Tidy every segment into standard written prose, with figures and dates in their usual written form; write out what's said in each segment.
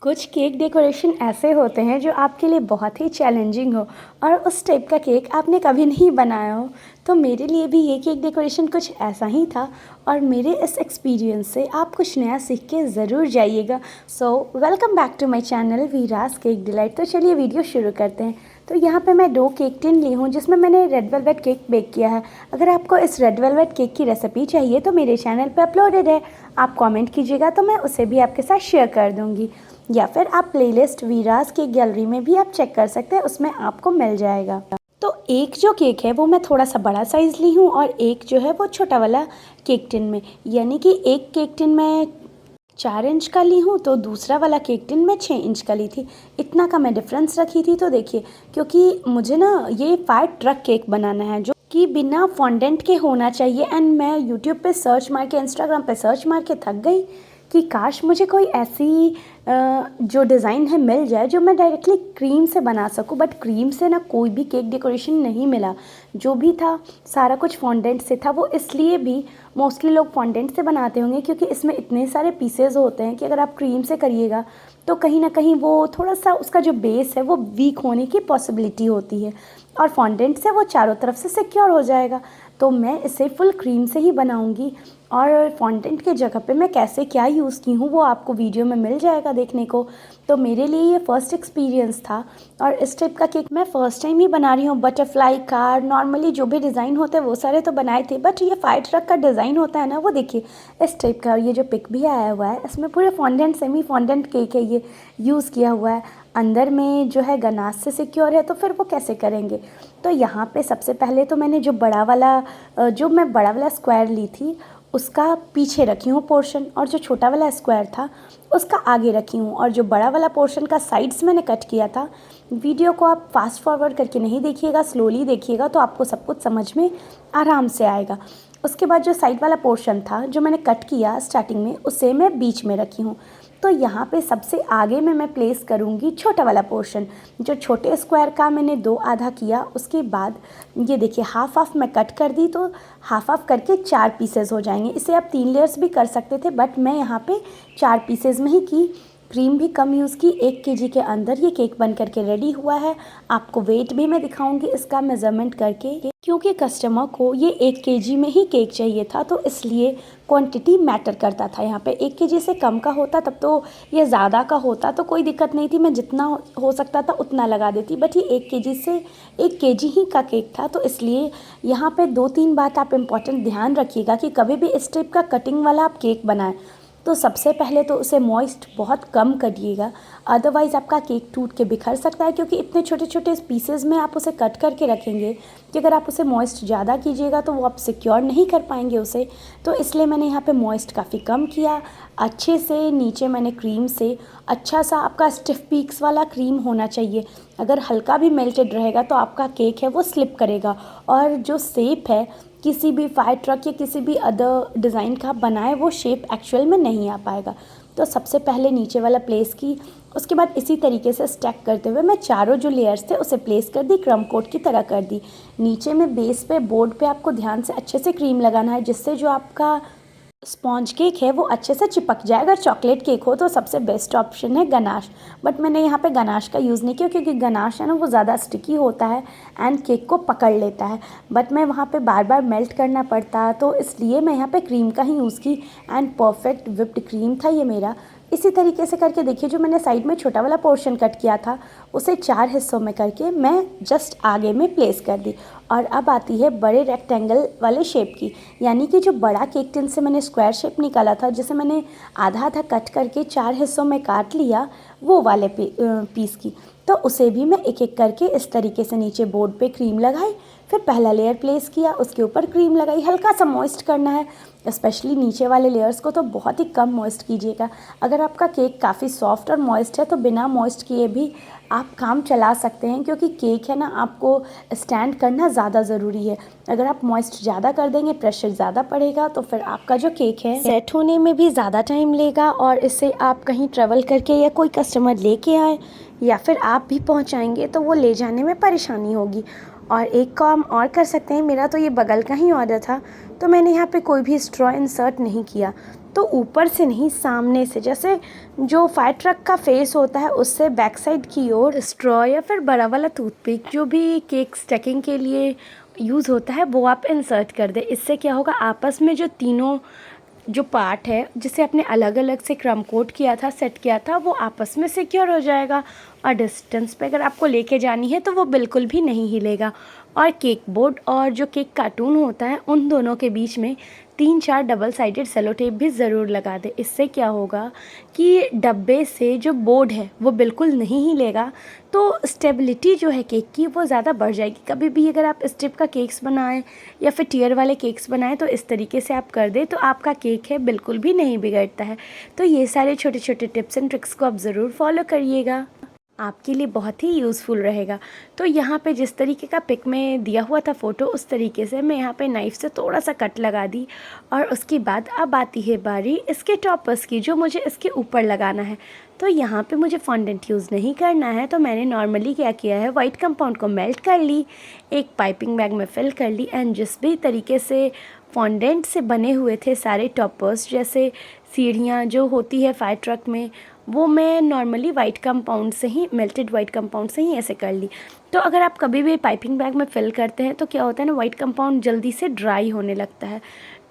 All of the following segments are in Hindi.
कुछ केक डेकोरेशन ऐसे होते हैं जो आपके लिए बहुत ही चैलेंजिंग हो और उस टाइप का केक आपने कभी नहीं बनाया हो। तो मेरे लिए भी ये केक डेकोरेशन कुछ ऐसा ही था और मेरे इस एक्सपीरियंस से आप कुछ नया सीख के ज़रूर जाइएगा। So welcome back to my channel Veera's cake delight. तो चलिए वीडियो शुरू करते हैं। तो यहाँ पे मैं 2 केक टिन ली हूँ जिसमें मैंने रेड वेलवेट केक बेक किया है। अगर आपको इस रेड वेलवेट केक की रेसिपी चाहिए तो मेरे चैनल पे अपलोडेड है, आप कमेंट कीजिएगा तो मैं उसे भी आपके साथ शेयर कर दूँगी, या फिर आप प्लेलिस्ट वीरास केक गैलरी में भी आप चेक कर सकते हैं, उसमें आपको मिल जाएगा। तो एक जो केक है वो मैं थोड़ा सा बड़ा साइज़ ली हूँ और एक जो है वो छोटा वाला केक टिन में, यानी कि एक केक टिन मैं 4 इंच का ली हूँ तो दूसरा वाला केक टिन मैं 6 इंच का ली थी। इतना का मैं डिफरेंस रखी थी। तो देखिए, क्योंकि मुझे ना ये 5 ट्रक केक बनाना है जो कि बिना फॉन्डेंट के होना चाहिए। एंड मैं यूट्यूब पे सर्च मार के, इंस्टाग्राम पे सर्च मार के थक गई कि काश मुझे कोई ऐसी जो डिज़ाइन है मिल जाए जो मैं डायरेक्टली क्रीम से बना सकूं। बट क्रीम से ना कोई भी केक डेकोरेशन नहीं मिला, जो भी था सारा कुछ फॉन्डेंट से था। वो इसलिए भी मोस्टली लोग फॉन्डेंट से बनाते होंगे क्योंकि इसमें इतने सारे पीसेज होते हैं कि अगर आप क्रीम से करिएगा तो कहीं ना कहीं वो थोड़ा सा उसका जो बेस है वो वीक होने की पॉसिबिलिटी होती है, और फॉन्डेंट से वो चारों तरफ से सिक्योर हो जाएगा। तो मैं इसे फुल क्रीम से ही बनाऊंगी और फॉन्डेंट के जगह पे मैं कैसे क्या यूज़ की हूँ वो आपको वीडियो में मिल जाएगा देखने को। तो मेरे लिए ये फर्स्ट एक्सपीरियंस था और इस टाइप का केक मैं फ़र्स्ट टाइम ही बना रही हूँ। बटरफ्लाई कार, नॉर्मली जो भी डिज़ाइन होते हैं वो सारे तो बनाए थे, बट ये 5 ट्रक का डिज़ाइन होता है ना, वो देखिए इस टाइप का। ये जो पिक भी आया हुआ है इसमें पूरे फॉन्डेंट, सेमी फॉन्डेंट केक है ये यूज़ किया हुआ है। अंदर में जो है गनाश से सिक्योर है, तो फिर वो कैसे करेंगे। तो यहाँ पे सबसे पहले तो मैंने जो बड़ा वाला स्क्वायर ली थी उसका पीछे रखी हूँ पोर्शन, और जो छोटा वाला स्क्वायर था उसका आगे रखी हूँ। और जो बड़ा वाला पोर्शन का साइड्स मैंने कट किया था। वीडियो को आप फास्ट फॉरवर्ड करके नहीं देखिएगा, स्लोली देखिएगा तो आपको सब कुछ समझ में आराम से आएगा। उसके बाद जो साइड वाला पोर्शन था जो मैंने कट किया स्टार्टिंग में, उसे मैं बीच में रखी हूँ। तो यहाँ पे सबसे आगे में मैं प्लेस करूँगी छोटा वाला पोर्शन। जो छोटे स्क्वायर का मैंने 2 आधा किया, उसके बाद ये देखिए हाफ हाफ मैं कट कर दी, तो हाफ हाफ करके 4 पीसेस हो जाएंगे। इसे आप 3 लेयर्स भी कर सकते थे, बट मैं यहाँ पे 4 पीसेस में ही की। क्रीम भी कम यूज़ की। 1 केजी के अंदर ये केक बन करके रेडी हुआ है। आपको वेट भी मैं दिखाऊंगी इसका मेज़रमेंट करके, क्योंकि कस्टमर को ये 1 केजी में ही केक चाहिए था, तो इसलिए क्वांटिटी मैटर करता था। यहाँ पे 1 केजी से कम का होता तब तो ये ज़्यादा का होता तो कोई दिक्कत नहीं थी, मैं जितना हो सकता था उतना लगा देती। बट ये 1 केजी से 1 केजी ही का केक था, तो इसलिए यहाँ पे 2-3 बात आप इम्पॉर्टेंट ध्यान रखिएगा कि कभी भी इस टाइप का कटिंग वाला आप केक बनाएं तो सबसे पहले तो उसे मॉइस्ट बहुत कम करिएगा, अदरवाइज़ आपका केक टूट के बिखर सकता है। क्योंकि इतने छोटे छोटे पीसेस में आप उसे कट करके रखेंगे कि अगर आप उसे मॉइस्ट ज़्यादा कीजिएगा तो वो आप सिक्योर नहीं कर पाएंगे उसे। तो इसलिए मैंने यहाँ पे मॉइस्ट काफ़ी कम किया। अच्छे से नीचे मैंने क्रीम से अच्छा सा, आपका स्टिफ पीक्स वाला क्रीम होना चाहिए। अगर हल्का भी मेल्टेड रहेगा तो आपका केक है वो स्लिप करेगा, और जो शेप है किसी भी 5 ट्रक या किसी भी अदर डिज़ाइन का बनाए वो शेप एक्चुअल में नहीं आ पाएगा। तो सबसे पहले नीचे वाला प्लेस की, उसके बाद इसी तरीके से स्टैक करते हुए मैं चारों जो लेयर्स थे उसे प्लेस कर दी, क्रम कोट की तरह कर दी। नीचे में बेस पे, बोर्ड पे आपको ध्यान से अच्छे से क्रीम लगाना है, जिससे जो आपका स्पॉन्ज केक है वो अच्छे से चिपक जाए। अगर चॉकलेट केक हो तो सबसे बेस्ट ऑप्शन है गनाश, बट मैंने यहाँ पे गनाश का यूज़ नहीं किया क्योंकि गनाश है ना वो ज़्यादा स्टिकी होता है एंड केक को पकड़ लेता है। बट मैं वहाँ पे बार बार मेल्ट करना पड़ता, तो इसलिए मैं यहाँ पे क्रीम का ही यूज़ की एंड परफेक्ट विप्ड क्रीम था ये मेरा। इसी तरीके से करके देखिए, जो मैंने साइड में छोटा वाला पोर्शन कट किया था उसे 4 हिस्सों में करके मैं जस्ट आगे में प्लेस कर दी। और अब आती है बड़े रेक्टेंगल वाले शेप की, यानी कि जो बड़ा केक टिन से मैंने स्क्वायर शेप निकाला था, जिसे मैंने आधा आधा कट करके 4 हिस्सों में काट लिया, वो वाले पीस की। तो उसे भी मैं एक एक करके इस तरीके से नीचे बोर्ड पे क्रीम लगाई, फिर पहला लेयर प्लेस किया, उसके ऊपर क्रीम लगाई। हल्का सा मॉइस्ट करना है, स्पेशली नीचे वाले लेयर्स को तो बहुत ही कम मॉइस्ट कीजिएगा। अगर आपका केक काफ़ी सॉफ्ट और मॉइस्ट है तो बिना मॉइस्ट किए भी आप काम चला सकते हैं, क्योंकि केक है ना आपको स्टैंड करना ज़्यादा ज़रूरी है। अगर आप मॉइस्ट ज़्यादा कर देंगे, प्रेशर ज़्यादा पड़ेगा, तो फिर आपका जो केक है सेट होने में भी ज़्यादा टाइम लेगा, और इससे आप कहीं ट्रैवल करके या कोई कस्टमर लेके आए या फिर आप भी पहुंचाएंगे तो वो ले जाने में परेशानी होगी। और एक काम और कर सकते हैं, मेरा तो ये बगल का ही ऑर्डर था तो मैंने यहाँ पे कोई भी स्ट्रॉ इंसर्ट नहीं किया। तो ऊपर से नहीं, सामने से, जैसे जो फायर ट्रक का फेस होता है उससे बैक साइड की ओर स्ट्रॉ या फिर बड़ा वाला टूथपिक जो भी केक स्टैकिंग के लिए यूज़ होता है वो आप इंसर्ट कर दें। इससे क्या होगा, आपस में जो तीनों जो पार्ट है जिसे आपने अलग अलग से क्रम कोट किया था, सेट किया था, वो आपस में सिक्योर हो जाएगा और डिस्टेंस पे अगर आपको लेके जानी है तो वो बिल्कुल भी नहीं हिलेगा। और केक बोर्ड और जो केक कार्टून होता है उन दोनों के बीच में 3-4 डबल साइडेड सेलो टेप भी ज़रूर लगा दें। इससे क्या होगा कि डब्बे से जो बोर्ड है वो बिल्कुल नहीं हिलेगा, तो स्टेबिलिटी जो है केक की वो ज़्यादा बढ़ जाएगी। कभी भी अगर आप इस टाइप का केक्स बनाएं या फिर टियर वाले केक्स बनाएं तो इस तरीके से आप कर दें तो आपका केक है बिल्कुल भी नहीं बिगड़ता है। तो ये सारे छोटे छोटे टिप्स एंड ट्रिक्स को आप ज़रूर फॉलो करिएगा, आपके लिए बहुत ही यूज़फुल रहेगा। तो यहाँ पे जिस तरीके का पिक में दिया हुआ था फ़ोटो, उस तरीके से मैं यहाँ पे नाइफ़ से थोड़ा सा कट लगा दी। और उसके बाद अब आती है बारी इसके टॉपर्स की, जो मुझे इसके ऊपर लगाना है। तो यहाँ पे मुझे फॉन्डेंट यूज़ नहीं करना है, तो मैंने नॉर्मली क्या किया है, वाइट कंपाउंड को मेल्ट कर ली, एक पाइपिंग बैग में फ़िल कर ली एंड जिस भी तरीके से फॉन्डेंट से बने हुए थे सारे टॉपर्स, जैसे सीढ़ियाँ जो होती है फायर ट्रक में, वो मैं नॉर्मली वाइट कंपाउंड से ही, मेल्टेड वाइट कंपाउंड से ही ऐसे कर ली। तो अगर आप कभी भी पाइपिंग बैग में फ़िल करते हैं तो क्या होता है ना, वाइट कंपाउंड जल्दी से ड्राई होने लगता है।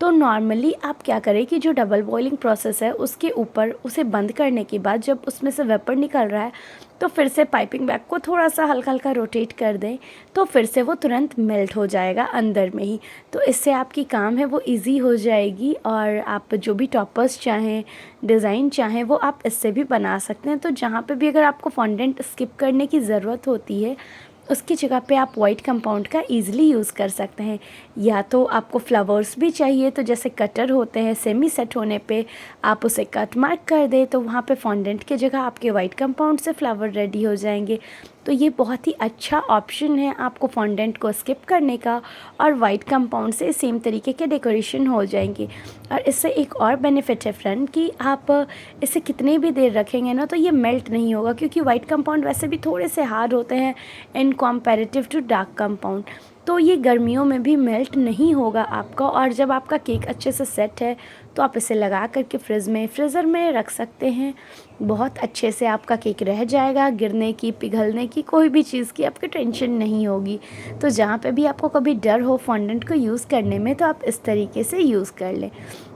तो नॉर्मली आप क्या करें कि जो डबल बॉइलिंग प्रोसेस है उसके ऊपर उसे बंद करने के बाद जब उसमें से वेपर निकल रहा है तो फिर से पाइपिंग बैग को थोड़ा सा हल्का हल्का रोटेट कर दें, तो फिर से वो तुरंत मेल्ट हो जाएगा अंदर में ही। तो इससे आपकी काम है वो इजी हो जाएगी और आप जो भी टॉपर्स चाहें, डिज़ाइन चाहें, वो आप इससे भी बना सकते हैं। तो जहाँ पे भी अगर आपको फॉन्डेंट स्किप करने की ज़रूरत होती है उसकी जगह पे आप वाइट कंपाउंड का ईज़िली यूज़ कर सकते हैं। या तो आपको फ्लावर्स भी चाहिए तो जैसे कटर होते हैं, सेमी सेट होने पे आप उसे कट मार्क कर दें तो वहाँ पे फॉन्डेंट की जगह आपके वाइट कंपाउंड से फ्लावर रेडी हो जाएंगे। तो ये बहुत ही अच्छा ऑप्शन है आपको फॉन्डेंट को स्किप करने का, और वाइट कंपाउंड से सेम तरीके के डेकोरेशन हो जाएंगे। और इससे एक और बेनिफिट है फ्रेंड कि आप इसे कितनी भी देर रखेंगे ना तो ये मेल्ट नहीं होगा, क्योंकि वाइट कंपाउंड वैसे भी थोड़े से हार्ड होते हैं इन कंपैरेटिव टू डार्क कंपाउंड। तो ये गर्मियों में भी मेल्ट नहीं होगा आपका। और जब आपका केक अच्छे से सेट है तो आप इसे लगा करके फ्रीज़र में रख सकते हैं। बहुत अच्छे से आपका केक रह जाएगा, गिरने की, पिघलने की, कोई भी चीज़ की आपकी टेंशन नहीं होगी। तो जहाँ पे भी आपको कभी डर हो फॉन्डेंट को यूज़ करने में तो आप इस तरीके से यूज़ कर लें।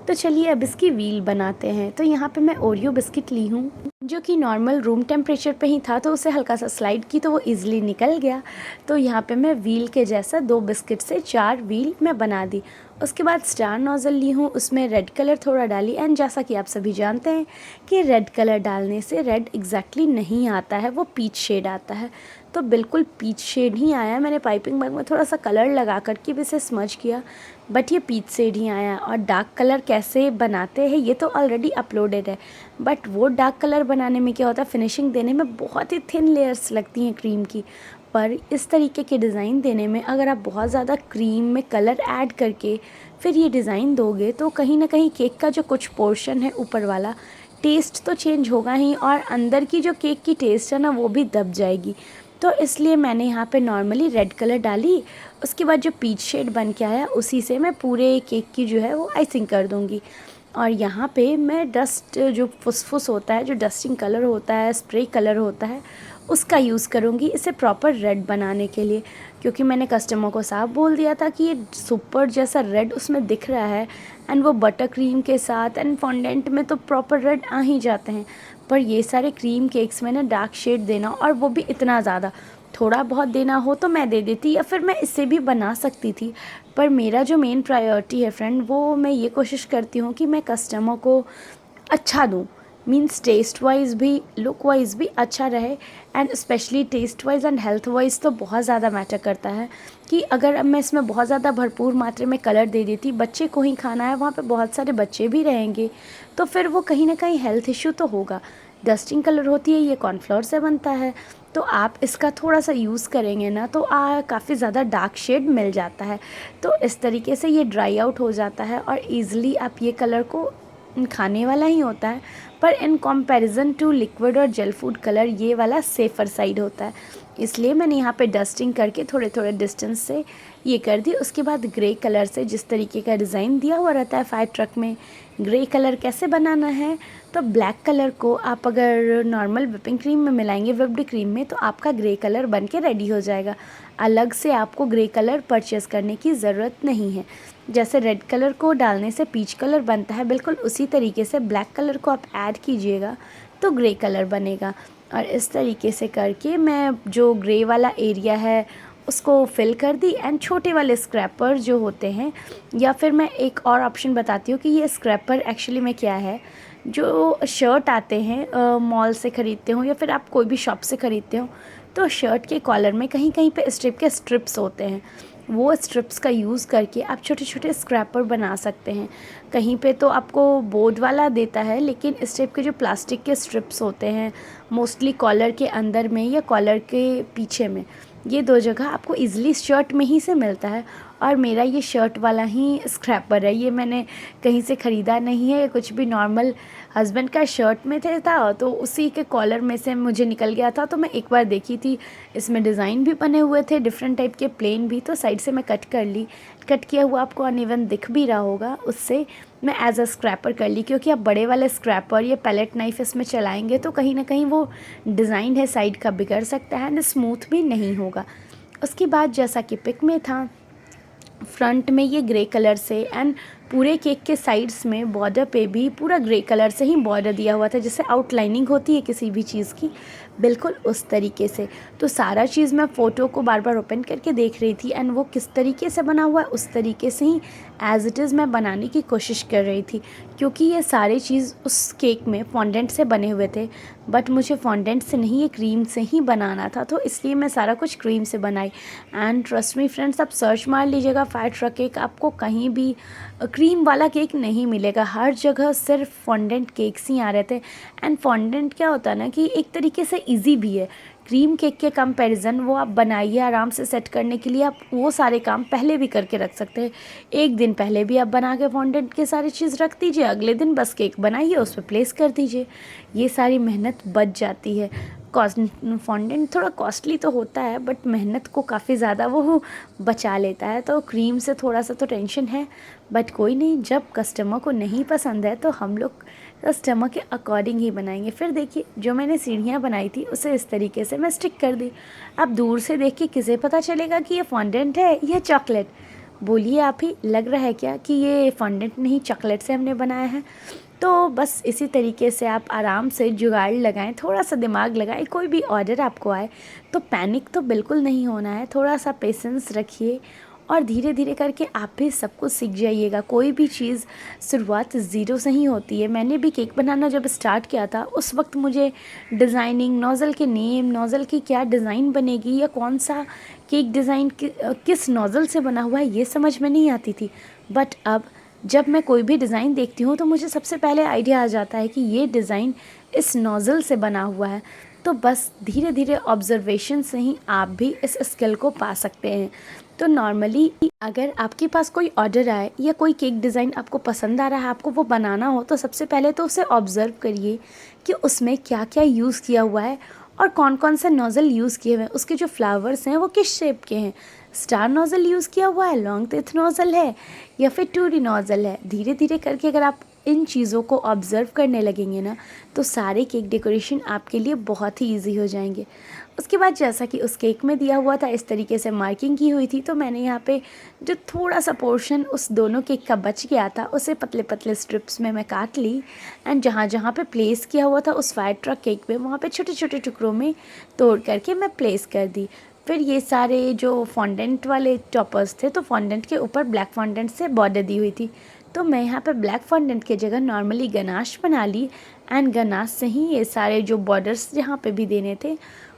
तो चलिए अब इसकी व्हील बनाते हैं। तो यहाँ पे मैं ओरियो बिस्किट ली हूँ जो कि नॉर्मल रूम टेम्परेचर पे ही था, तो उसे हल्का सा स्लाइड की तो वो इजीली निकल गया। तो यहाँ पे मैं व्हील के जैसा 2 बिस्किट से 4 व्हील मैं बना दी। उसके बाद स्टार नोज़ल ली हूँ, उसमें रेड कलर थोड़ा डाली एंड जैसा कि आप सभी जानते हैं कि रेड कलर डालने से रेड एग्जैक्टली नहीं आता है, वो पीच शेड आता है। तो बिल्कुल पीच शेड ही आया। मैंने पाइपिंग बैग में थोड़ा सा कलर लगा कर के भी इसे स्मज किया, बट ये पीच शेड ही आया। और डार्क कलर कैसे बनाते हैं ये तो ऑलरेडी अपलोडेड है, बट वो डार्क कलर बनाने में क्या होता है, फिनिशिंग देने में बहुत ही थिन लेयर्स लगती हैं क्रीम की। पर इस तरीके के डिज़ाइन देने में अगर आप बहुत ज़्यादा क्रीम में कलर ऐड करके फिर ये डिज़ाइन दोगे तो कहीं ना कहीं केक का जो कुछ पोर्शन है ऊपर वाला, टेस्ट तो चेंज होगा ही और अंदर की जो केक की टेस्ट है ना वो भी दब जाएगी। तो इसलिए मैंने यहाँ पे नॉर्मली रेड कलर डाली। उसके बाद जो पीच शेड बन के आया उसी से मैं पूरे केक की जो है वो आइसिंग कर दूँगी। और यहाँ पे मैं डस्ट जो फुसफुस होता है, जो डस्टिंग कलर होता है, स्प्रे कलर होता है, उसका यूज़ करूँगी इसे प्रॉपर रेड बनाने के लिए। क्योंकि मैंने कस्टमर को साफ बोल दिया था कि ये सुपर जैसा रेड उसमें दिख रहा है एंड वो बटर क्रीम के साथ एंड फॉन्डेंट में तो प्रॉपर रेड आ ही जाते हैं, पर ये सारे क्रीम केक्स में ना डार्क शेड देना, और वो भी इतना ज़्यादा, थोड़ा बहुत देना हो तो मैं दे देती या फिर मैं इससे भी बना सकती थी। पर मेरा जो मेन प्रायोरिटी है फ्रेंड, वो मैं ये कोशिश करती हूँ कि मैं कस्टमर को अच्छा दूँ, मीन्स टेस्ट वाइज भी, लुक वाइज भी अच्छा रहे and specially taste wise and health wise तो बहुत ज़्यादा मैटर करता है। कि अगर अब मैं इसमें बहुत ज़्यादा भरपूर मात्रा में कलर दे देती, बच्चे को ही खाना है, वहाँ पे बहुत सारे बच्चे भी रहेंगे, तो फिर वो कहीं ना कहीं हेल्थ इश्यू तो होगा। डस्टिंग कलर होती है, ये कॉर्नफ्लोर से बनता है, तो आप इसका थोड़ा सा यूज़ करेंगे ना तो काफ़ी ज़्यादा डार्क शेड मिल जाता है। तो इस तरीके से ये ड्राई आउट हो जाता है और ईज़िली आप ये कलर को खाने वाला ही होता है, पर इन कंपैरिजन टू लिक्विड और जेल फूड कलर ये वाला सेफ़र साइड होता है। इसलिए मैंने यहाँ पे डस्टिंग करके थोड़े थोड़े डिस्टेंस से ये कर दी। उसके बाद ग्रे कलर से जिस तरीके का डिज़ाइन दिया हुआ रहता है फायर ट्रक में, ग्रे कलर कैसे बनाना है, तो ब्लैक कलर को आप अगर नॉर्मल व्हिपिंग क्रीम में मिलाएंगे, व्हिप्ड क्रीम में, तो आपका ग्रे कलर बन के रेडी हो जाएगा। अलग से आपको ग्रे कलर परचेस करने की ज़रूरत नहीं है। जैसे रेड कलर को डालने से पीच कलर बनता है, बिल्कुल उसी तरीके से ब्लैक कलर को आप ऐड कीजिएगा तो ग्रे कलर बनेगा। और इस तरीके से करके मैं जो ग्रे वाला एरिया है उसको फिल कर दी। एंड छोटे वाले स्क्रैपर जो होते हैं, या फिर मैं एक और ऑप्शन बताती हूँ कि ये स्क्रैपर एक्चुअली में क्या है। जो शर्ट आते हैं मॉल से ख़रीदते हो या फिर आप कोई भी शॉप से ख़रीदते हो, तो शर्ट के कॉलर में कहीं कहीं पे इस टाइप के स्ट्रिप्स होते हैं। वो स्ट्रिप्स का यूज़ करके आप छोटे छोटे स्क्रैपर बना सकते हैं। कहीं पे तो आपको बोर्ड वाला देता है, लेकिन इस टाइप के जो प्लास्टिक के स्ट्रिप्स होते हैं मोस्टली कॉलर के अंदर में या कॉलर के पीछे में, ये दो जगह आपको इजीली शर्ट में ही से मिलता है। और मेरा ये शर्ट वाला ही स्क्रैपर है, ये मैंने कहीं से ख़रीदा नहीं है, कुछ भी नॉर्मल हस्बैंड का शर्ट में था तो उसी के कॉलर में से मुझे निकल गया था। तो मैं एक बार देखी थी, इसमें डिज़ाइन भी बने हुए थे डिफरेंट टाइप के, प्लेन भी, तो साइड से मैं कट कर ली। कट किया हुआ आपको अनइवन दिख भी रहा होगा, उससे मैं एज अ स्क्रैपर कर ली। क्योंकि आप बड़े वाले स्क्रैपर या पैलेट नाइफ इसमें चलाएंगे तो कहीं ना कहीं वो डिज़ाइन है साइड का बिगड़ सकता है एंड स्मूथ भी नहीं होगा। उसके बाद जैसा कि पिक में था, फ्रंट में ये ग्रे कलर से एंड पूरे केक के साइड्स में बॉर्डर पे भी पूरा ग्रे कलर से ही बॉर्डर दिया हुआ था, जैसे आउटलाइनिंग होती है किसी भी चीज़ की, बिल्कुल उस तरीके से। तो सारा चीज़ मैं फ़ोटो को बार बार ओपन करके देख रही थी एंड वो किस तरीके से बना हुआ है उस तरीके से ही एज़ इट इज़ मैं बनाने की कोशिश कर रही थी। क्योंकि ये सारे चीज़ उस केक में फॉन्डेंट से बने हुए थे, बट मुझे फॉन्डेंट से नहीं, ये क्रीम से ही बनाना था, तो इसलिए मैं सारा कुछ क्रीम से बनाई। एंड ट्रस्ट मी फ्रेंड्स, आप सर्च मार लीजिएगा फायर ट्रक केक, आपको कहीं भी क्रीम वाला केक नहीं मिलेगा। हर जगह सिर्फ फॉन्डेंट केक्स ही आ रहे थे। एंड फॉन्डेंट क्या होता है ना कि एक तरीके से इजी भी है क्रीम केक के कंपैरिजन। वो आप बनाइए आराम से, सेट करने के लिए आप वो सारे काम पहले भी करके रख सकते हैं। एक दिन पहले भी आप बना के फॉन्डेंट के सारी चीज़ रख दीजिए, अगले दिन बस केक बनाइए, उस पर प्लेस कर दीजिए, ये सारी मेहनत बच जाती है। कॉस्ट फॉन्डेंट थोड़ा कॉस्टली तो होता है, बट मेहनत को काफ़ी ज़्यादा वो बचा लेता है। तो क्रीम से थोड़ा सा तो टेंशन है, बट कोई नहीं, जब कस्टमर को नहीं पसंद है तो हम लोग कस्टमर के अकॉर्डिंग ही बनाएंगे। फिर देखिए, जो मैंने सीढ़ियाँ बनाई थी उसे इस तरीके से मैं स्टिक कर दी। अब दूर से देख के किसे पता चलेगा कि ये फॉन्डेंट है या चॉकलेट? बोलिए आप ही, लग रहा है क्या कि ये फॉन्डेंट नहीं चॉकलेट से हमने बनाया है? तो बस इसी तरीके से आप आराम से जुगाड़ लगाएं, थोड़ा सा दिमाग लगाएं। कोई भी ऑर्डर आपको आए तो पैनिक तो बिल्कुल नहीं होना है, थोड़ा सा पेशेंस रखिए और धीरे धीरे करके आप भी सब कुछ सीख जाइएगा। कोई भी चीज़ शुरुआत ज़ीरो से ही होती है। मैंने भी केक बनाना जब स्टार्ट किया था उस वक्त मुझे डिज़ाइनिंग, नोज़ल के नेम, नोज़ल की क्या डिज़ाइन बनेगी या कौन सा केक डिज़ाइन किस नोज़ल से बना हुआ है ये समझ में नहीं आती थी। बट अब जब मैं कोई भी डिज़ाइन देखती हूँ तो मुझे सबसे पहले आइडिया आ जाता है कि ये डिज़ाइन इस नोज़ल से बना हुआ है। तो बस धीरे धीरे ऑब्जर्वेशन से ही आप भी इस स्किल को पा सकते हैं। तो नॉर्मली अगर आपके पास कोई ऑर्डर आए या कोई केक डिज़ाइन आपको पसंद आ रहा है, आपको वो बनाना हो, तो सबसे पहले तो उसे ऑब्ज़र्व करिए कि उसमें क्या क्या यूज़ किया हुआ है और कौन कौन सा नोज़ल यूज़ किए हुए हैं, उसके जो फ्लावर्स हैं वो किस शेप के हैं, स्टार नोज़ल यूज़ किया हुआ है, लॉन्ग टिथ नोज़ल है या फिर 2D नोज़ल है। धीरे धीरे करके अगर आप इन चीज़ों को ऑब्ज़र्व करने लगेंगे ना, तो सारे केक डेकोरेशन आपके लिए बहुत ही ईजी हो जाएंगे। उसके बाद जैसा कि उस केक में दिया हुआ था इस तरीके से मार्किंग की हुई थी, तो मैंने यहाँ पे जो थोड़ा सा पोर्शन उस दोनों केक का बच गया था उसे पतले पतले स्ट्रिप्स में मैं काट ली। एंड जहाँ जहाँ पे प्लेस किया हुआ था उस फायर ट्रक केक पे, वहाँ पे छोटे छोटे टुकड़ों में तोड़ करके मैं प्लेस कर दी। फिर ये सारे जो फॉन्डेंट वाले टॉपर्स थे, तो फॉन्डेंट के ऊपर ब्लैक फॉन्डेंट से बॉर्डर दी हुई थी, तो मैं यहाँ पे ब्लैक फॉन्डेंट की जगह नॉर्मली गनाश बना ली। एंड गनाश से ही ये सारे जो बॉर्डर्स जहाँ पे भी देने थे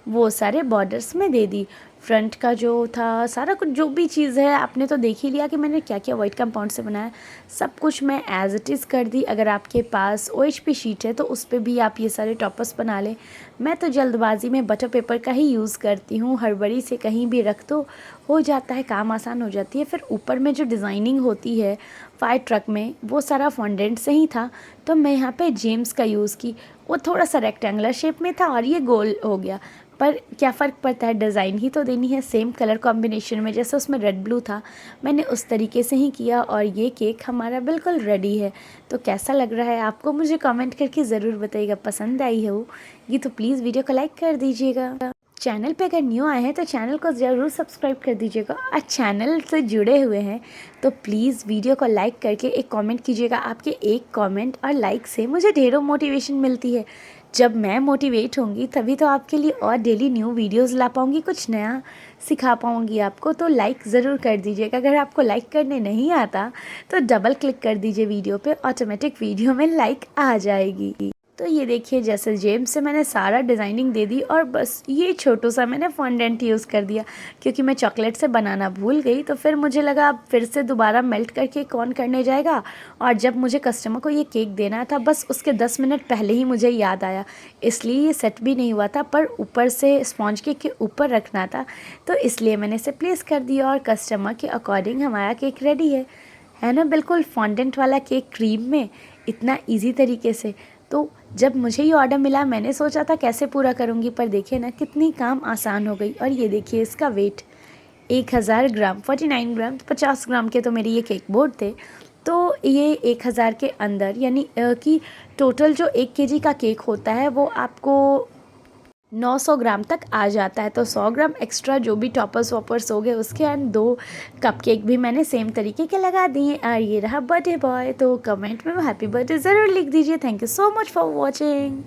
वो सारे बॉर्डर्स में दे दी। फ्रंट का जो था सारा कुछ, जो भी चीज़ है आपने तो देख ही लिया कि मैंने क्या क्या वाइट कंपाउंड से बनाया, सब कुछ मैं एज़ इट इज़ कर दी। अगर आपके पास OHP शीट है तो उस पर भी आप ये सारे टॉपर्स बना लें। मैं तो जल्दबाजी में बटर पेपर का ही यूज़ करती हूँ, हड़बड़ी से कहीं भी रख दो, हो जाता है, काम आसान हो जाती है। फिर ऊपर में जो डिज़ाइनिंग होती है फायर ट्रक में वो सारा फॉन्डेंट से ही था, तो मैं यहाँ पे जेम्स का यूज़ की। वो थोड़ा सा रेक्टेंगुलर शेप में था और ये गोल हो गया। पर क्या फ़र्क पड़ता है, डिज़ाइन ही तो देनी है सेम कलर कॉम्बिनेशन में, जैसे उसमें रेड ब्लू था मैंने उस तरीके से ही किया और ये केक हमारा बिल्कुल रेडी है। तो कैसा लग रहा है आपको, मुझे कमेंट करके ज़रूर बताइएगा। पसंद आई हो ये तो प्लीज़ वीडियो को लाइक कर दीजिएगा। चैनल पे अगर न्यू आए हैं तो चैनल को ज़रूर सब्सक्राइब कर दीजिएगा, और चैनल से जुड़े हुए हैं तो प्लीज़ वीडियो को लाइक करके एक कमेंट कीजिएगा। आपके एक कमेंट और लाइक से मुझे ढेरों मोटिवेशन मिलती है। जब मैं मोटिवेट होंगी तभी तो आपके लिए और डेली न्यू वीडियोस ला पाऊँगी, कुछ नया सिखा पाऊँगी आपको। तो लाइक ज़रूर कर दीजिएगा। अगर आपको लाइक करने नहीं आता तो डबल क्लिक कर दीजिए वीडियो पे, ऑटोमेटिक वीडियो में लाइक आ जाएगी। तो ये देखिए जैसे जेम से मैंने सारा डिज़ाइनिंग दे दी, और बस ये छोटू सा मैंने फॉन्डेंट यूज़ कर दिया क्योंकि मैं चॉकलेट से बनाना भूल गई। तो फिर मुझे लगा अब फिर से दोबारा मेल्ट करके कौन करने जाएगा, और जब मुझे कस्टमर को ये केक देना था बस उसके 10 मिनट पहले ही मुझे याद आया, इसलिए ये सेट भी नहीं हुआ था, पर ऊपर से स्पॉन्ज केक के ऊपर रखना था, तो इसलिए मैंने इसे प्लेस कर दिया और कस्टमर के अकॉर्डिंग हमारा केक रेडी है ना, बिल्कुल फॉन्डेंट वाला केक क्रीम में, इतना ईजी तरीके से। तो जब मुझे ये ऑर्डर मिला मैंने सोचा था कैसे पूरा करूँगी, पर देखिए ना कितनी काम आसान हो गई। और ये देखिए इसका वेट 1000 ग्राम, 49 ग्राम, 50 ग्राम के तो मेरे ये केक बोर्ड थे, तो ये 1000 के अंदर, यानी कि टोटल जो 1 केजी का केक होता है वो आपको 900 ग्राम तक आ जाता है। तो 100 ग्राम एक्स्ट्रा जो भी टॉपर्स वॉपर्स हो गए उसके अंदर 2 कपकेक भी मैंने सेम तरीके के लगा दिए। और ये रहा बर्थडे बॉय। तो कमेंट में हैप्पी बर्थडे ज़रूर लिख दीजिए। Thank you so much for watching.